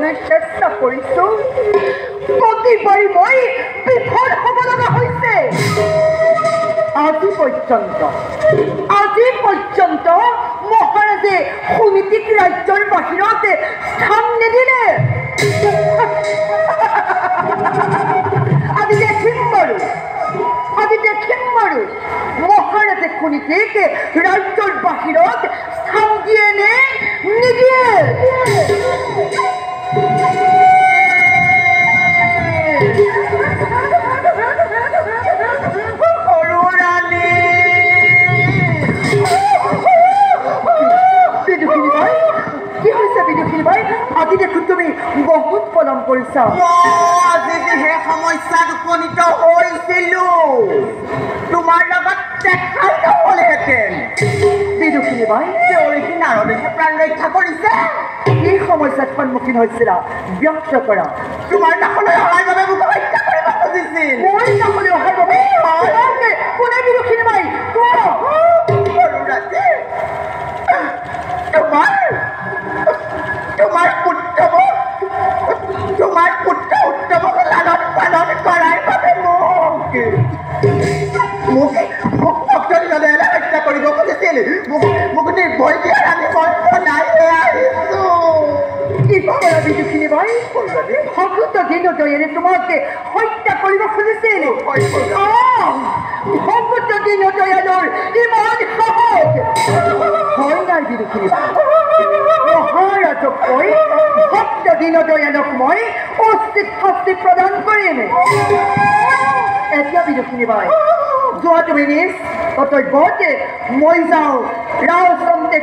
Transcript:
যাবলৈ চেষ্টা কৰিছোঁ প্ৰতিবাৰে মই বিফল হ'ব লগা হৈছে আজি পৰ্যন্ত মহাৰাজে সমিতিক ৰাজ্যৰ বাহিৰত স্থান নিদিলে আজি দেখিম বাৰু মহাৰাজে সমিতিক ৰাজ্যৰ বাহিৰত স্থান দিয়ে নে নিদিয়ে আজি দেখোন তুমি বহুত পলম কৰিছা আজি যিহে সমস্যাত উপনীত হৈছিলো তোমাৰ লগত দেখাই নহ'লেহেঁতেন বিদুষিনী বাই তেওঁৰে নাৰদে প্ৰাণ ৰক্ষা কৰিছে কি সমস্যাত সন্মুখীন হৈছিলা ব্যক্ত কৰা তোমাৰ কাষলৈ অহাৰ বাবে মোক হত্যা কৰিব খুজিছিল মই কাষলৈ অহাৰ বাবে কোনে বিদুষিনী বাই তোমাৰ পুত্ৰ উত্তমক লালন পালন কৰাৰ বাবে মোক ভক্তজনে হত্যা কৰিব খুজিছিল মোক নিৰ্ভয় দিয়াৰ আমি নাই আহিছোঁ কি কৰা বিদুষিনী বাই ভক্ত দীনদয়ালে তোমাক হত্যা কৰিব খুজিছিল ভক্ত দীনদয়ালৰ ইমান সাহস হয় নাই বিদুষিনী বাই মহাৰাজক কৈ ভক্ত দীনদয়ালক মই উচিত শাস্তি প্ৰদান কৰিম এতিয়া বিদুষিনী বাই যোৱা তুমি নিজ কৰ্তব্যতে মই যাওঁ ৰাজতন্ত্ৰে